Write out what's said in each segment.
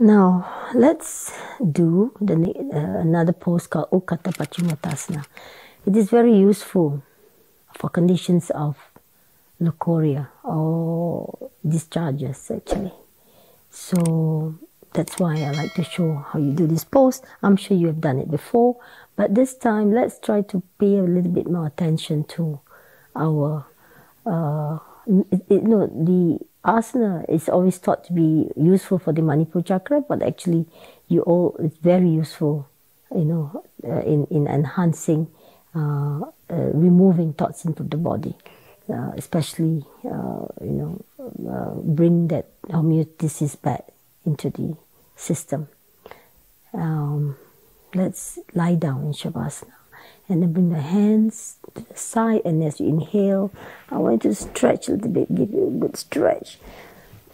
Now, let's do another pose called Utkata Paschimottanasana. It is very useful for conditions of leukorrhea or discharges, actually. So that's why I like to show how you do this pose. I'm sure you have done it before, but this time let's try to pay a little bit more attention to our, the asana is always thought to be useful for the Manipur chakra, but actually it's very useful, in enhancing, removing toxins from the body, especially, bring that homeostasis back into the system. Let's lie down in Shavasana. And then bring the hands to the side, and as you inhale, I want you to stretch a little bit, give you a good stretch.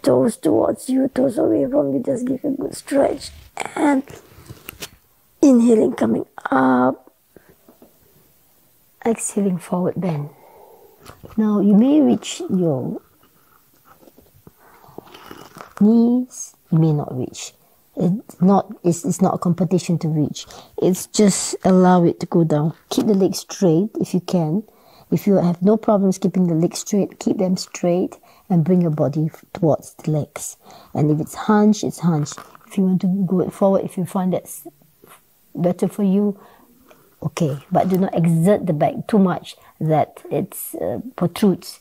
Toes towards you, toes away from you, just give a good stretch. And inhaling, coming up, exhaling, forward bend. Now you may reach your knees, you may not reach. It's not a competition to reach. It's just allow it to go down. Keep the legs straight if you can. If you have no problems keeping the legs straight, keep them straight and bring your body towards the legs. And if it's hunched, it's hunched. If you want to go forward, if you find that's better for you, okay. But do not exert the back too much that it protrudes,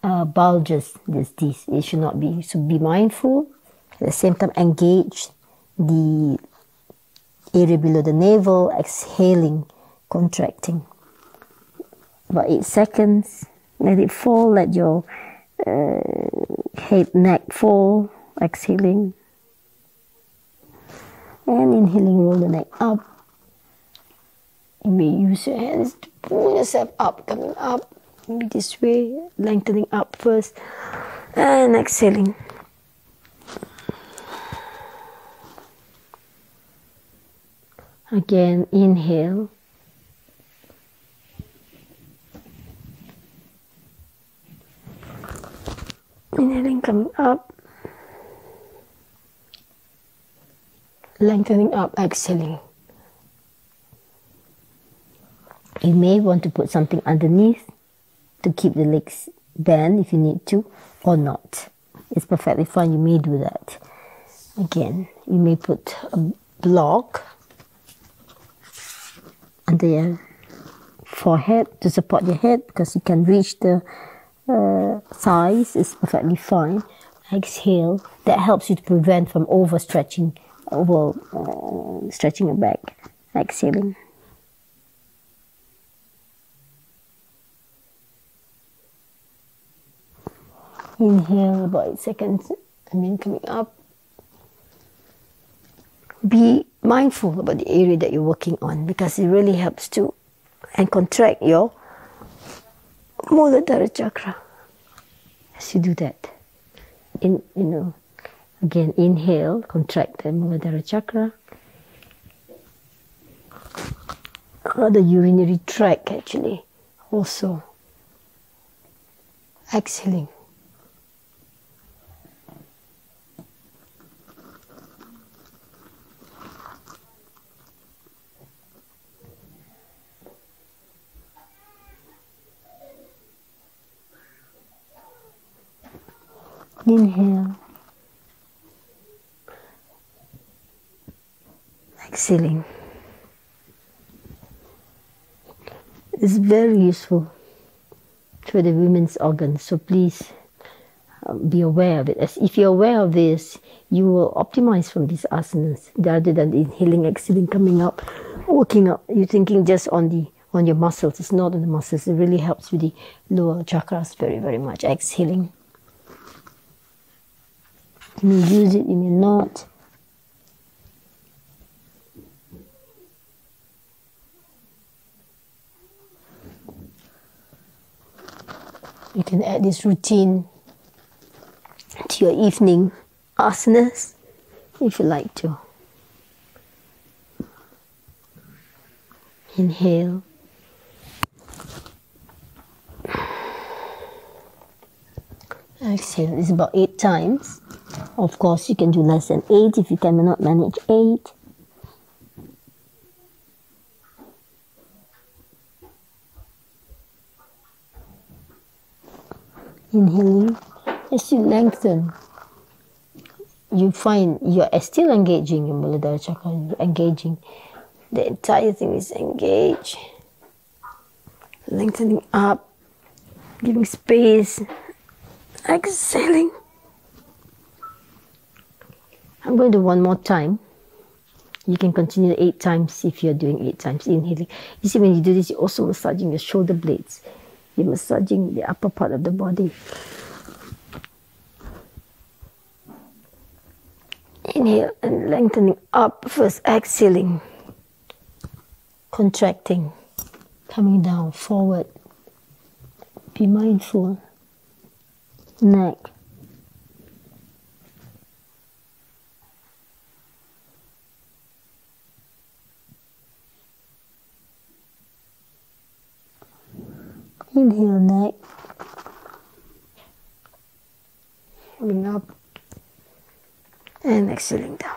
bulges. This it should not be. So be mindful. At the same time, engage the area below the navel, exhaling, contracting. About 8 seconds. Let it fall. Let your head, neck fall. Exhaling. And inhaling, roll the neck up. You may use your hands to pull yourself up, coming up. Maybe this way, lengthening up first. And exhaling. Again, inhale. Inhaling, coming up. Lengthening up, exhaling. You may want to put something underneath to keep the legs bent if you need to, or not. It's perfectly fine, you may do that. Again, you may put a block under your forehead to support your head, because you can reach the thighs. Is perfectly fine. Exhale. That helps you to prevent from overstretching, stretching your back. Exhaling. Inhale about 8 seconds, and then coming up. Be mindful about the area that you're working on, because it really helps to and contract your Muladhara chakra as you do that. Again, inhale, contract the Muladhara chakra, or the urinary tract actually also. Exhaling. Inhale. Exhaling. It's very useful for the women's organs, so please be aware of it. As if you're aware of this, you will optimize from these asanas rather than inhaling, exhaling, coming up, working up. You're thinking just on your muscles. It's not on the muscles. It really helps with the lower chakras very, very much. Exhaling. You may use it, you may not. You can add this routine to your evening asanas if you like to. Inhale. Exhale. It's about 8 times. Of course, you can do less than 8 if you cannot manage 8. Inhaling, as you lengthen, you find you're still engaging your Muladhara chakra, you're engaging. The entire thing is engaged. Lengthening up, giving space, exhaling. I'm going to do one more time. You can continue 8 times if you're doing 8 times inhaling. You see, when you do this, you're also massaging your shoulder blades. You're massaging the upper part of the body. Inhale and lengthening up. First exhaling. Contracting. Coming down, forward. Be mindful. Neck. Inhale, neck. Coming up. And exhaling down.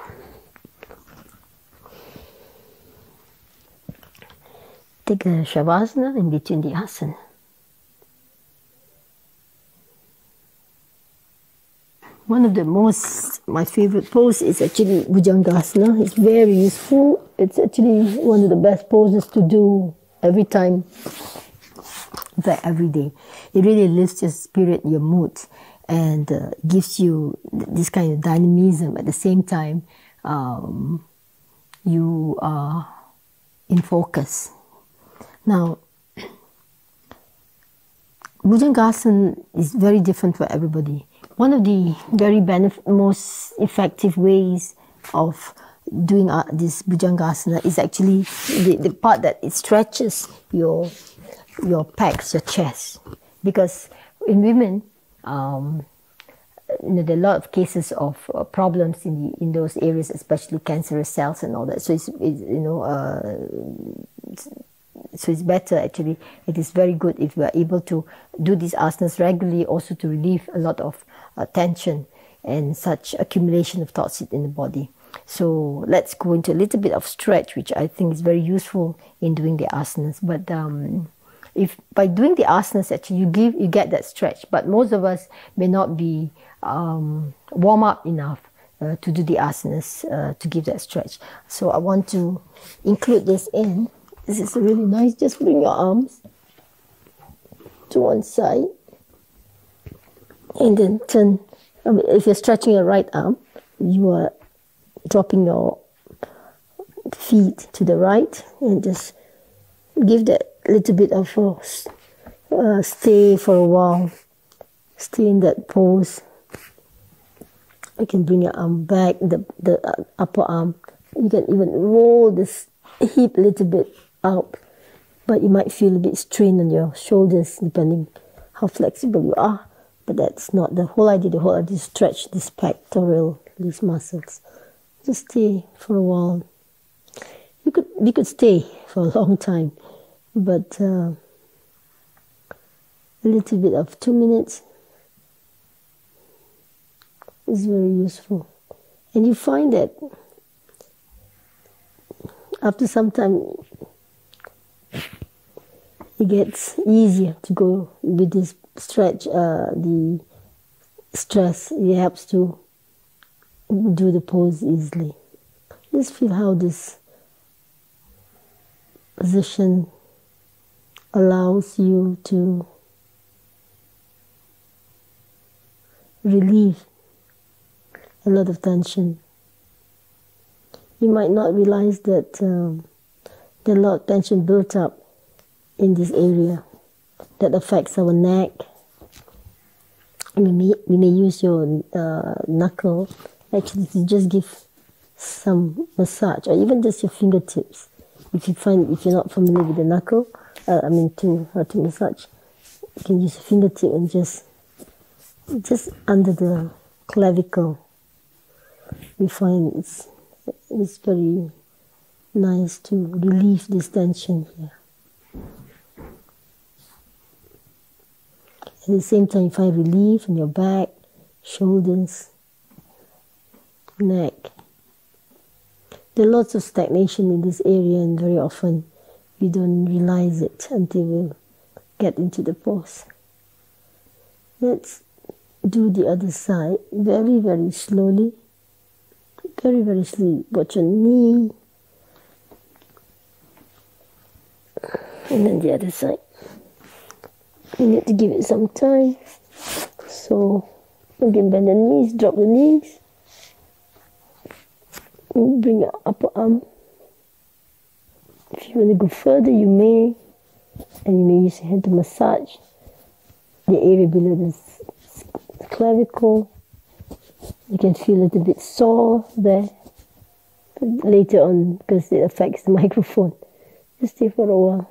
Take a Shavasana in between the asana. One of my favorite pose is actually Bhujangasana. It's very useful. It's actually one of the best poses to do every time. In fact, every day. It really lifts your spirit, your mood, and gives you this kind of dynamism. At the same time, you are in focus. Now, Bhujangasana is very different for everybody. One of the very most effective ways of doing this Bhujangasana is actually the part that it stretches your pecs, your chest. Because in women, there are a lot of cases of problems in those areas, especially cancerous cells and all that. So so it's better actually. It is very good if we are able to do these asanas regularly, also to relieve a lot of tension and such accumulation of thoughts in the body. So let's go into a little bit of stretch, which I think is very useful in doing the asanas. But if by doing the asanas, actually you get that stretch. But most of us may not be warm up enough to do the asanas to give that stretch. So I want to include this in. This is really nice. Just bring your arms to one side and then turn. If you're stretching your right arm, you are dropping your feet to the right and just give that little bit of stay for a while. Stay in that pose. You can bring your arm back, the upper arm. You can even roll this hip a little bit out, but you might feel a bit strain on your shoulders depending how flexible you are. But that's not the whole idea. The whole idea is stretch this pectoral, these muscles. Just stay for a while. You could stay for a long time, but a little bit of 2 minutes is very useful. And you find that after some time, it gets easier to go with this stretch. The stress, it helps to do the pose easily. Just feel how this position allows you to relieve a lot of tension. You might not realize that there's a lot of tension built up in this area that affects our neck. We may use your knuckle actually to just give some massage, or even just your fingertips. If you're not familiar with the knuckle, to massage, you can use a fingertip and just under the clavicle. We find it's very nice to relieve this tension here. At the same time, you find relief in your back, shoulders, neck. There are lots of stagnation in this area, and very often we don't realize it until we get into the pose. Let's do the other side very, very slowly. Very, very slowly. Got your knee. And then the other side. You need to give it some time. So, again, bend the knees, drop the knees. Bring your upper arm. If you want to go further, you may. And you may use your hand to massage the area below the clavicle. You can feel a little bit sore there. But later on, because it affects the microphone, just stay for a while.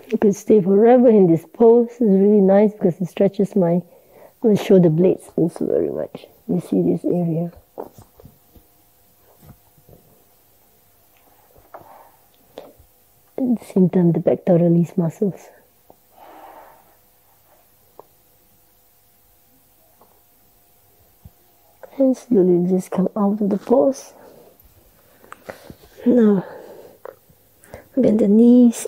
You could stay forever in this pose. It's really nice because it stretches my shoulder blades also very much. You see this area. At the same time, the pectoralis muscles. And slowly just come out of the pose. Now, bend the knees.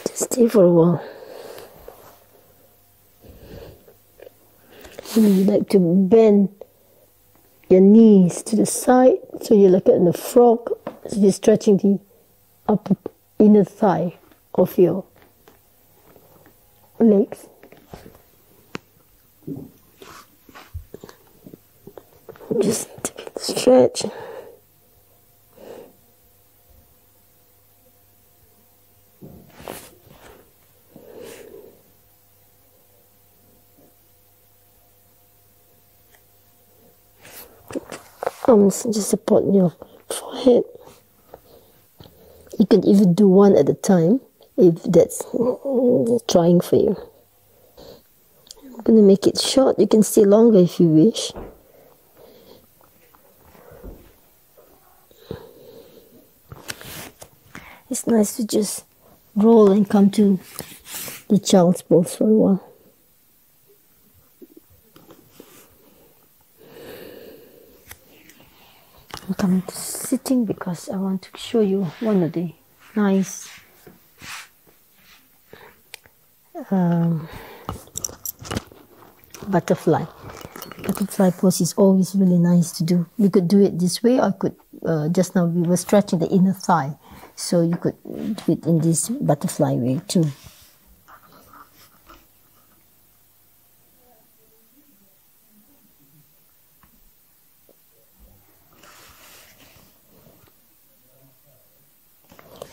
Just stay for a while. And you like to bend your knees to the side, so you're like in a frog. So you're stretching the upper inner thigh of your legs. Just stretch. Arms just support your forehead. You can even do one at a time if that's trying for you. I'm going to make it short. You can stay longer if you wish. It's nice to just roll and come to the child's pose for a while. I'm coming to sitting because I want to show you one of the nice butterfly. Butterfly pose is always really nice to do. You could do it this way, or could just now we were stretching the inner thigh, so you could do it in this butterfly way too.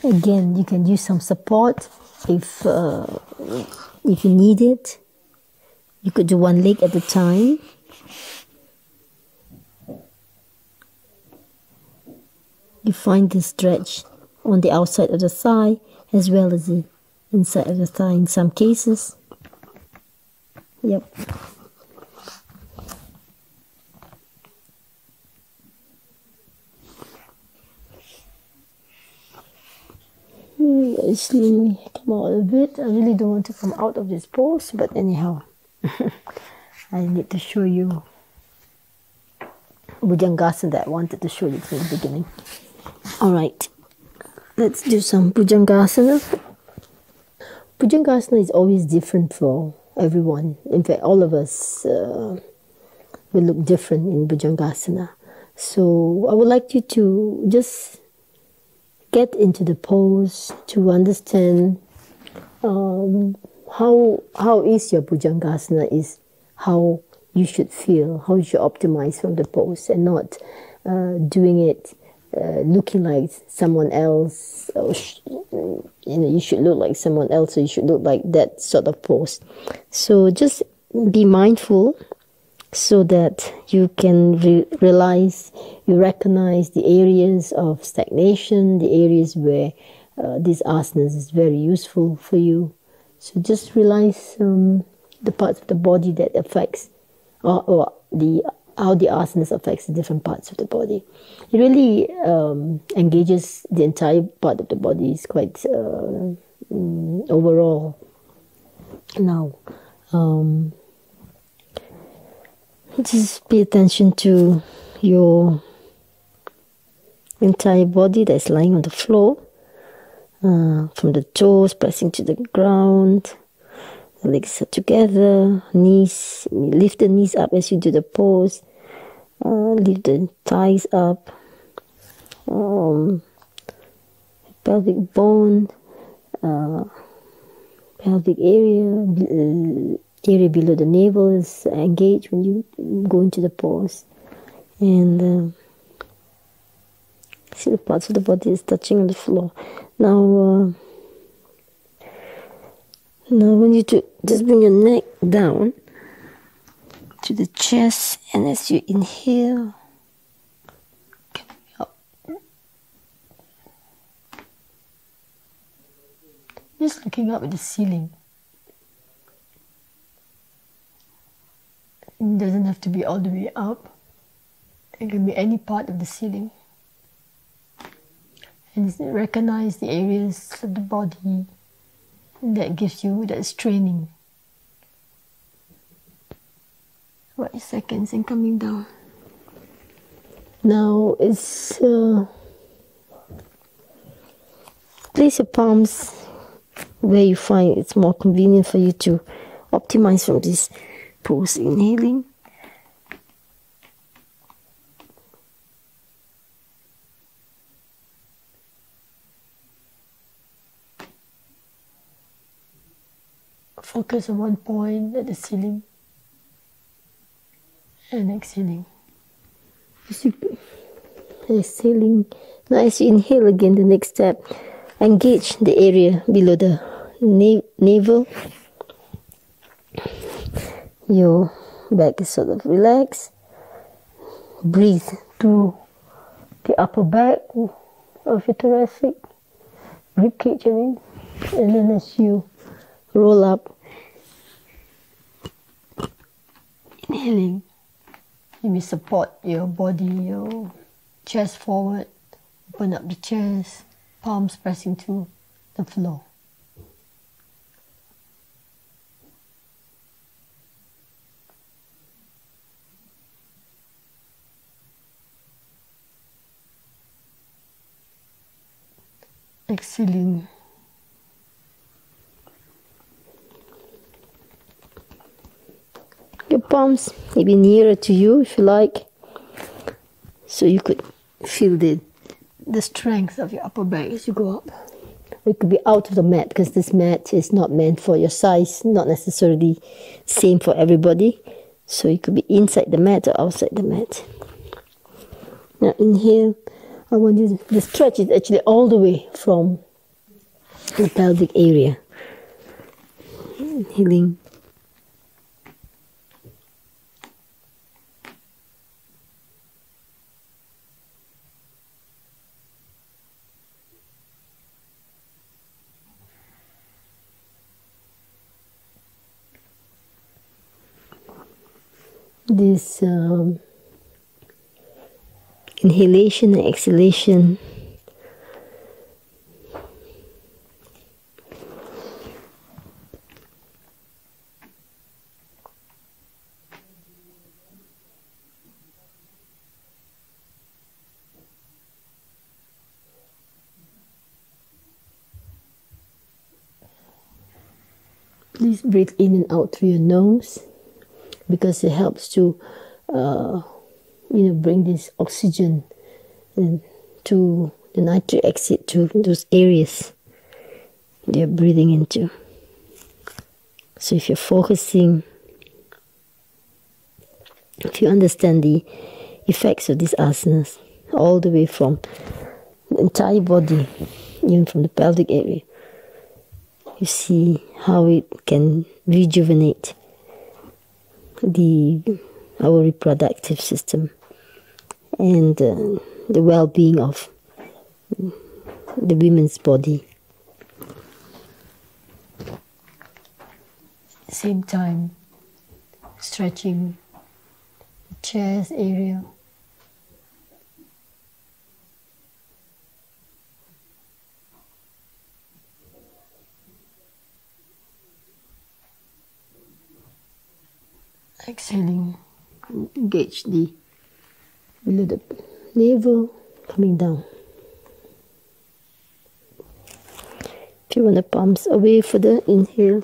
Again, you can use some support if you need it. You could do one leg at a time. You find the stretch on the outside of the thigh as well as the inside of the thigh in some cases. Yep. Slowly come out a bit. I really don't want to come out of this pose, but anyhow, I need to show you Bhujangasana that I wanted to show you from the beginning. Alright, let's do some Bhujangasana. Bhujangasana is always different for everyone. In fact, all of us will look different in Bhujangasana. So I would like you to just get into the pose to understand how is your Bhujangasana, is how you should feel, how you should optimize from the pose, and not doing it looking like someone else. Or you should look like someone else, or you should look like that sort of pose. So just be mindful so that you can realize, you recognize the areas of stagnation, the areas where these asanas is very useful for you. So just realize the parts of the body that affects, or the how the asanas affects the different parts of the body. It really engages the entire part of the body. It's quite overall. Now, just pay attention to your entire body that's lying on the floor, from the toes pressing to the ground. The legs are together, knees, lift the knees up as you do the pose, lift the thighs up, pelvic bone, pelvic area below the navel is engaged when you go into the pose, and see the parts of the body is touching on the floor. Now when you just bring your neck down to the chest, and as you inhale, coming up, just looking up at the ceiling. It doesn't have to be all the way up. It can be any part of the ceiling. And recognize the areas of the body that gives you that straining. 5 seconds and coming down. Now it's place your palms where you find it's more convenient for you to optimize from this pose. Inhaling. Focus on one point at the ceiling and exhaling. Exhaling. Now as you inhale again, the next step, engage the area below the navel. Your back is sort of relaxed. Breathe through the upper back of your thoracic ribcage, and then as you roll up, inhaling, you may support your body, your chest forward, open up the chest, palms pressing to the floor. Exhaling. Your palms maybe nearer to you if you like, so you could feel the strength of your upper back as you go up. Or it could be out of the mat, because this mat is not meant for your size, not necessarily same for everybody. So it could be inside the mat or outside the mat. Now inhale. I want you to, the stretch is actually all the way from the pelvic area. Inhaling. This inhalation and exhalation please breathe in and out through your nose, because it helps to bring this oxygen to the nitric exit to those areas you're breathing into. So if you're focusing, if you understand the effects of these asanas all the way from the entire body, even from the pelvic area, you see how it can rejuvenate our reproductive system and the well-being of the women's body. At the same time, stretching the chest area. Exhaling, engage the below the navel, coming down. If you want the palms away further, inhale.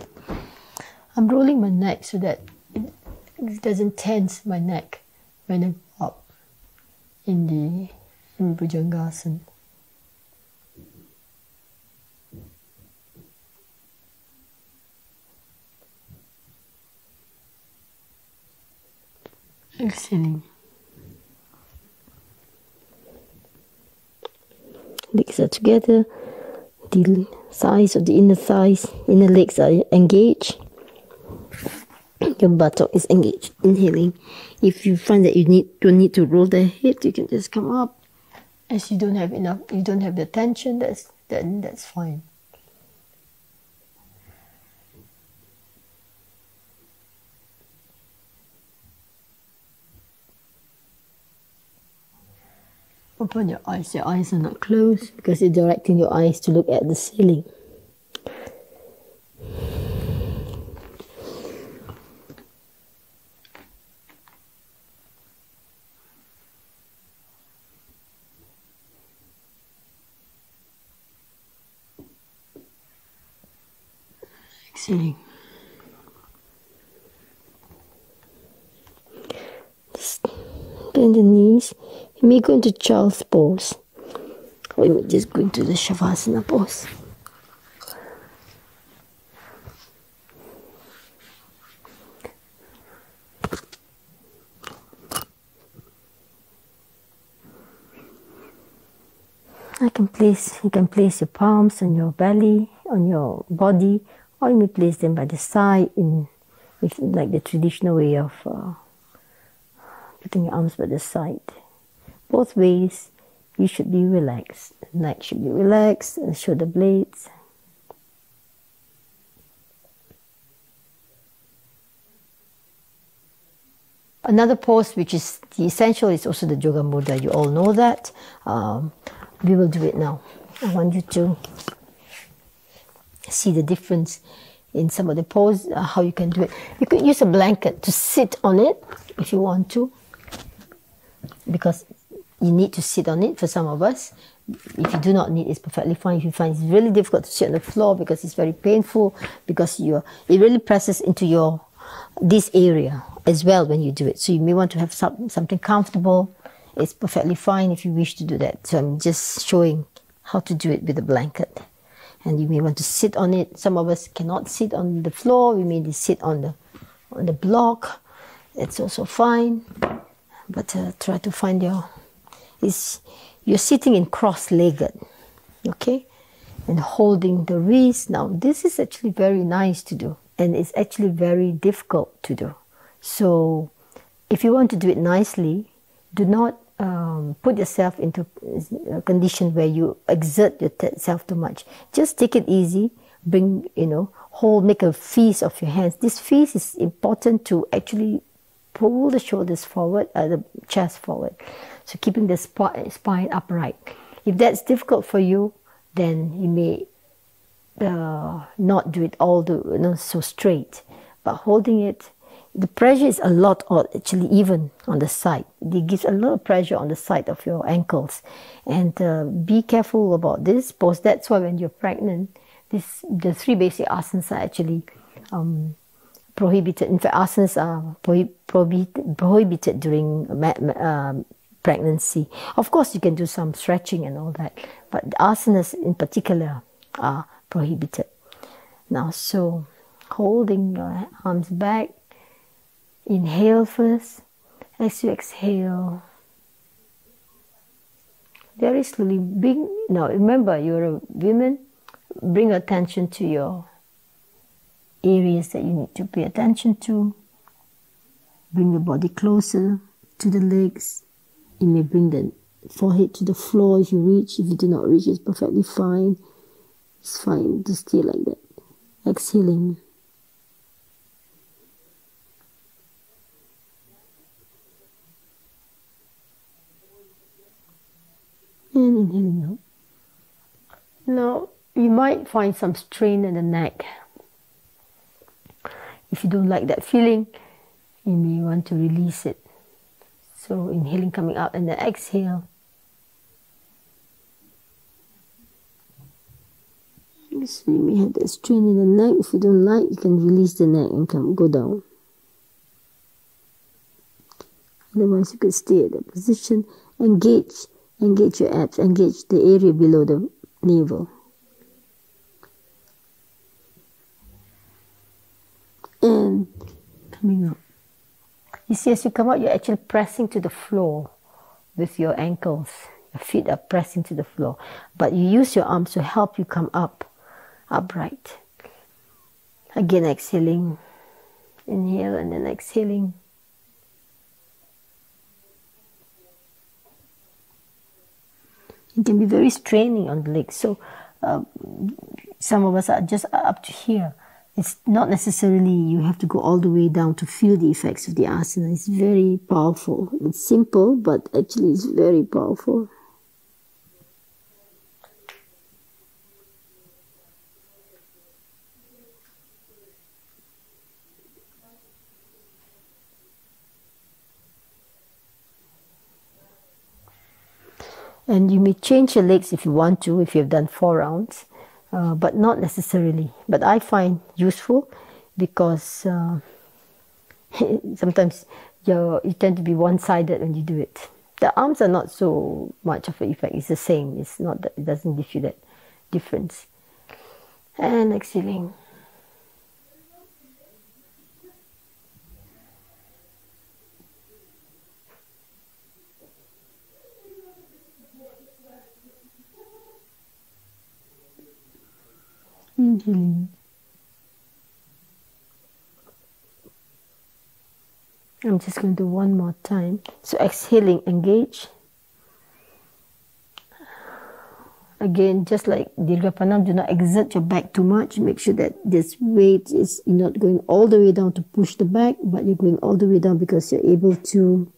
I'm rolling my neck so that it doesn't tense my neck when I go up in Bhujangasana. Exhaling. Legs are together. The thighs of the inner legs are engaged. Your buttock is engaged. Inhaling. If you find that you don't need to roll the head, you can just come up. As you don't have the tension, that's fine. Open your eyes. Your eyes are not closed because you're directing your eyes to look at the ceiling. Exhaling. Just bend the knees. You may go into child's pose, or you may just go into the Shavasana pose. You can place your palms on your belly, on your body, or you may place them by the side like the traditional way of putting your arms by the side. Both ways, you should be relaxed. The neck should be relaxed, and shoulder blades. Another pose, which is the essential, is also the Yoga Mudra. You all know that. We will do it now. I want you to see the difference in some of the poses, how you can do it. You could use a blanket to sit on it if you want to, because you need to sit on it for some of us. If you do not need, it's perfectly fine. If you find it's really difficult to sit on the floor because it's very painful, because it really presses into this area as well when you do it. So you may want to have something comfortable. It's perfectly fine if you wish to do that. So I'm just showing how to do it with a blanket. And you may want to sit on it. Some of us cannot sit on the floor. We may sit on the block. It's also fine. But try to find you're sitting in cross-legged, okay? And holding the wrist. Now, this is actually very nice to do. And it's actually very difficult to do. So, if you want to do it nicely, do not put yourself into a condition where you exert yourself too much. Just take it easy. Make a feast of your hands. This feast is important to actually pull the shoulders forward, the chest forward. So keeping the spine upright. If that's difficult for you, then you may not do it so straight. But holding it, the pressure is a lot, or actually even on the side. It gives a lot of pressure on the side of your ankles. And be careful about this pose. That's why when you're pregnant, the 3 basic asanas are actually prohibited. In fact, asanas are prohibited during pregnancy. Of course, you can do some stretching and all that, but the asanas in particular are prohibited. Now, so holding your arms back, inhale first. As you exhale, very slowly, now remember, you're a woman, bring attention to your areas that you need to pay attention to. Bring the body closer to the legs. You may bring the forehead to the floor if you reach. If you do not reach, it's perfectly fine. It's fine to stay like that. Exhaling. Inhaling out. Now, you might find some strain in the neck. If you don't like that feeling, you may want to release it. So, inhaling, coming out, and then exhale. So you may have that strain in the neck. If you don't like, you can release the neck and go down. Otherwise, you could stay at that position. Engage your abs, engage the area below the navel. And coming up. You see, as you come out, you're actually pressing to the floor with your ankles. Your feet are pressing to the floor. But you use your arms to help you come up, upright. Again, exhaling. Inhale and then exhaling. It can be very straining on the legs. So some of us are just up to here. It's not necessarily you have to go all the way down to feel the effects of the asana. It's very powerful. It's simple, but actually it's very powerful. And you may change your legs if you want to, if you've done 4 rounds, but not necessarily. But I find useful because sometimes you tend to be one-sided when you do it. The arms are not so much of an effect. It's the same. It's not that it doesn't give you that difference. And exhaling. Inhaling. I'm just going to do one more time. So exhaling, engage. Again, just like Dirghapanam, do not exert your back too much. Make sure that this weight is not going all the way down to push the back, but you're going all the way down because you're able to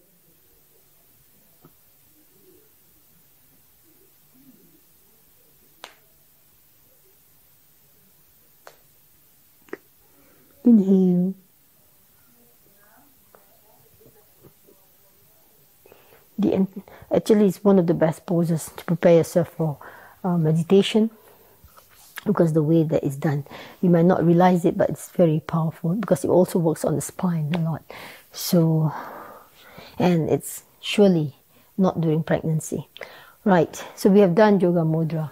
inhale. Actually, it's one of the best poses to prepare yourself for meditation because the way that it's done. You might not realize it, but it's very powerful because it also works on the spine a lot. So, and it's surely not during pregnancy. Right, so we have done Yoga Mudra.